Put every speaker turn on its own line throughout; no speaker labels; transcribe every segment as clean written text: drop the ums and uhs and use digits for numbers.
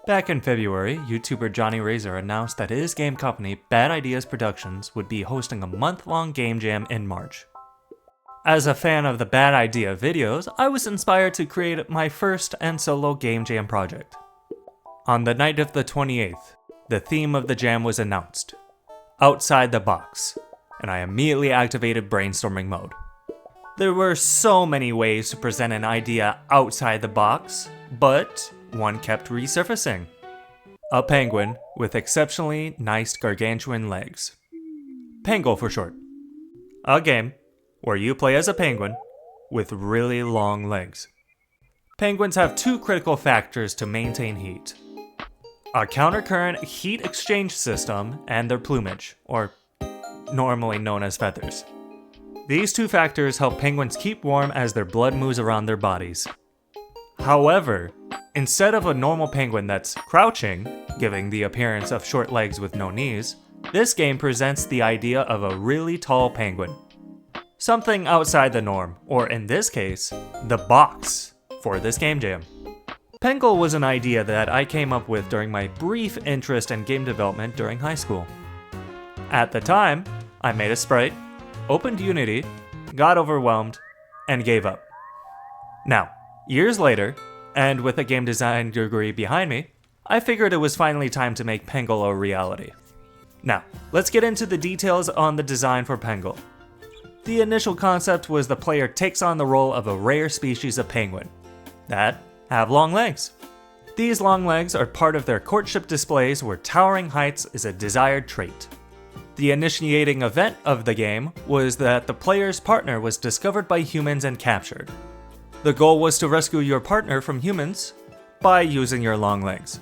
Back in February, YouTuber Johnny Razor announced that his game company, Bad Ideas Productions, would be hosting a month-long game jam in March. As a fan of the Bad Idea videos, I was inspired to create my first and solo game jam project. On the night of the 28th, the theme of the jam was announced: Outside the Box, and I immediately activated brainstorming mode. There were so many ways to present an idea outside the box, but one kept resurfacing. A penguin with exceptionally nice gargantuan legs. PENGL for short. A game where you play as a penguin with really long legs. Penguins have two critical factors to maintain heat: a countercurrent heat exchange system and their plumage, or normally known as feathers. These two factors help penguins keep warm as their blood moves around their bodies. However, instead of a normal penguin that's crouching, giving the appearance of short legs with no knees, this game presents the idea of a really tall penguin. Something outside the norm, or in this case, the box, for this game jam. PENGL was an idea that I came up with during my brief interest in game development during high school. At the time, I made a sprite, opened Unity, got overwhelmed, and gave up. Now, years later, and with a game design degree behind me, I figured it was finally time to make PENGL a reality. Now, let's get into the details on the design for PENGL. The initial concept was the player takes on the role of a rare species of penguin that have long legs. These long legs are part of their courtship displays where towering heights is a desired trait. The initiating event of the game was that the player's partner was discovered by humans and captured. The goal was to rescue your partner from humans by using your long legs.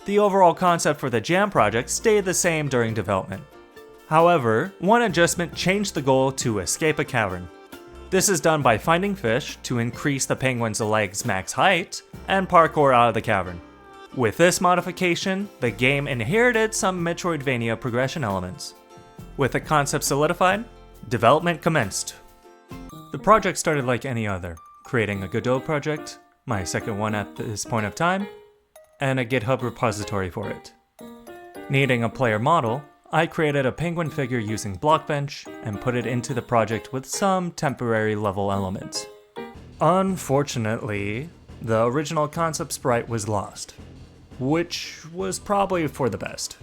The overall concept for the jam project stayed the same during development. However, one adjustment changed the goal to escape a cavern. This is done by finding fish to increase the penguin's leg's max height and parkour out of the cavern. With this modification, the game inherited some Metroidvania progression elements. With the concept solidified, development commenced. The project started like any other, creating a Godot project, my second one at this point of time, and a GitHub repository for it. Needing a player model, I created a penguin figure using Blockbench and put it into the project with some temporary level elements. Unfortunately, the original concept sprite was lost, which was probably for the best.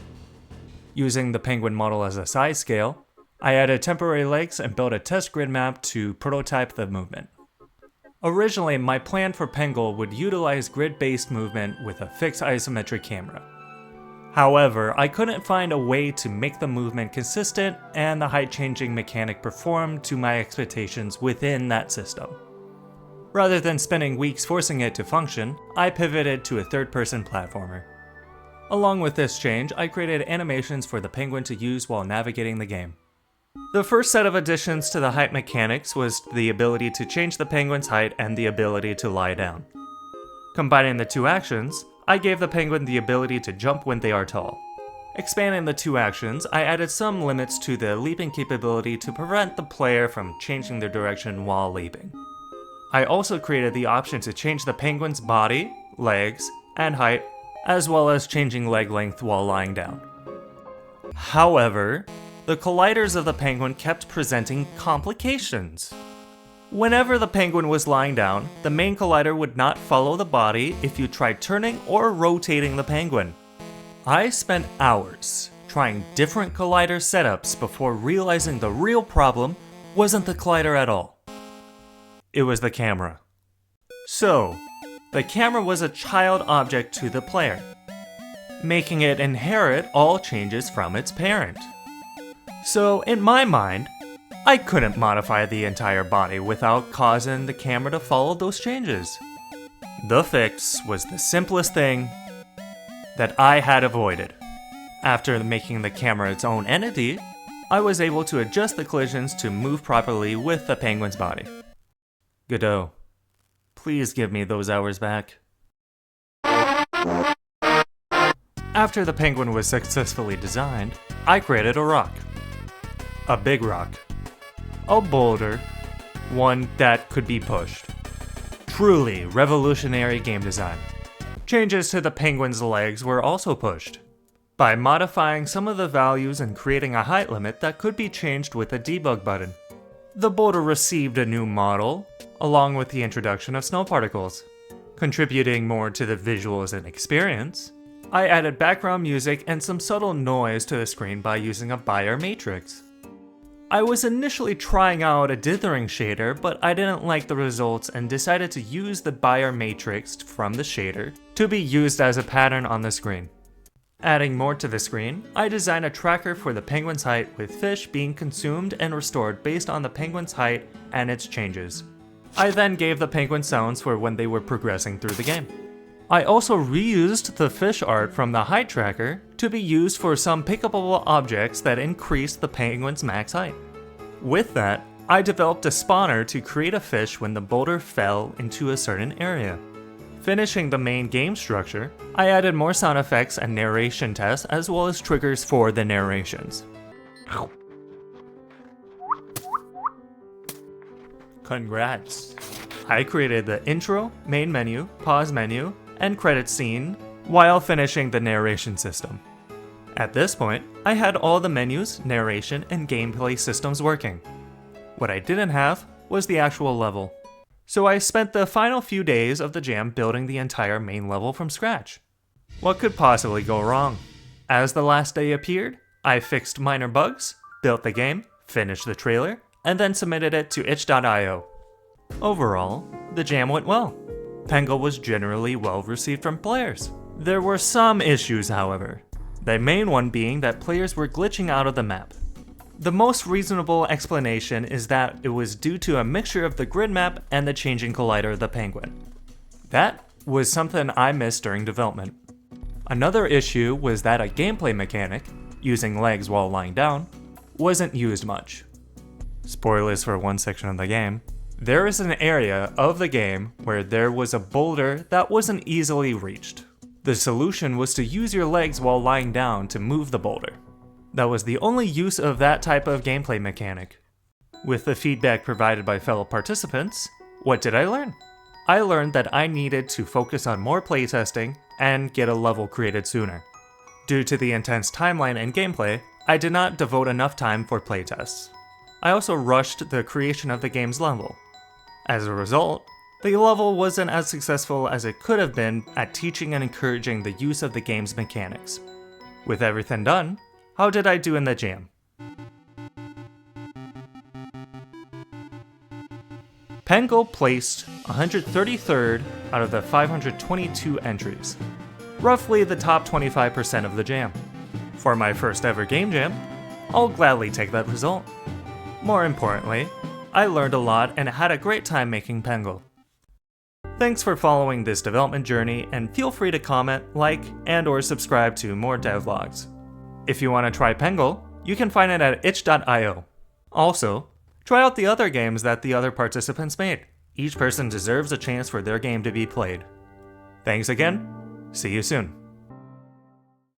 Using the penguin model as a size scale, I added temporary legs and built a test grid map to prototype the movement. Originally, my plan for PENGL would utilize grid-based movement with a fixed isometric camera. However, I couldn't find a way to make the movement consistent and the height-changing mechanic perform to my expectations within that system. Rather than spending weeks forcing it to function, I pivoted to a third-person platformer. Along with this change, I created animations for the penguin to use while navigating the game. The first set of additions to the height mechanics was the ability to change the penguin's height and the ability to lie down. Combining the two actions, I gave the penguin the ability to jump when they are tall. Expanding the two actions, I added some limits to the leaping capability to prevent the player from changing their direction while leaping. I also created the option to change the penguin's body, legs, and height, as well as changing leg length while lying down. However, the colliders of the penguin kept presenting complications. Whenever the penguin was lying down, the main collider would not follow the body if you tried turning or rotating the penguin. I spent hours trying different collider setups before realizing the real problem wasn't the collider at all. It was the camera. So, the camera was a child object to the player, making it inherit all changes from its parent. So, in my mind, I couldn't modify the entire body without causing the camera to follow those changes. The fix was the simplest thing that I had avoided. After making the camera its own entity, I was able to adjust the collisions to move properly with the penguin's body. Godot, please give me those hours back. After the penguin was successfully designed, I created a rock. A big rock. A boulder. One that could be pushed. Truly revolutionary game design. Changes to the penguin's legs were also pushed, by modifying some of the values and creating a height limit that could be changed with a debug button. The boulder received a new model, along with the introduction of snow particles. Contributing more to the visuals and experience, I added background music and some subtle noise to the screen by using a Bayer matrix. I was initially trying out a dithering shader, but I didn't like the results and decided to use the Bayer matrix from the shader to be used as a pattern on the screen. Adding more to the screen, I designed a tracker for the penguin's height with fish being consumed and restored based on the penguin's height and its changes. I then gave the penguin sounds for when they were progressing through the game. I also reused the fish art from the height tracker to be used for some pickable objects that increased the penguin's max height. With that, I developed a spawner to create a fish when the boulder fell into a certain area. Finishing the main game structure, I added more sound effects and narration tests as well as triggers for the narrations. Congrats! I created the intro, main menu, pause menu, and credit scene while finishing the narration system. At this point, I had all the menus, narration, and gameplay systems working. What I didn't have was the actual level. So I spent the final few days of the jam building the entire main level from scratch. What could possibly go wrong? As the last day appeared, I fixed minor bugs, built the game, finished the trailer, and then submitted it to itch.io. Overall, the jam went well. PENGL was generally well received from players. There were some issues, however, the main one being that players were glitching out of the map. The most reasonable explanation is that it was due to a mixture of the grid map and the changing collider of the penguin. That was something I missed during development. Another issue was that a gameplay mechanic, using legs while lying down, wasn't used much. Spoilers for one section of the game. There is an area of the game where there was a boulder that wasn't easily reached. The solution was to use your legs while lying down to move the boulder. That was the only use of that type of gameplay mechanic. With the feedback provided by fellow participants, what did I learn? I learned that I needed to focus on more playtesting and get a level created sooner. Due to the intense timeline and gameplay, I did not devote enough time for playtests. I also rushed the creation of the game's level. As a result, the level wasn't as successful as it could have been at teaching and encouraging the use of the game's mechanics. With everything done, how did I do in the jam? PENGL placed 133rd out of the 522 entries, roughly the top 25% of the jam. For my first ever game jam, I'll gladly take that result. More importantly, I learned a lot and had a great time making PENGL. Thanks for following this development journey, and feel free to comment, like, and/or subscribe to more devlogs. If you want to try PENGL, you can find it at itch.io. Also, try out the other games that the other participants made. Each person deserves a chance for their game to be played. Thanks again, see you soon.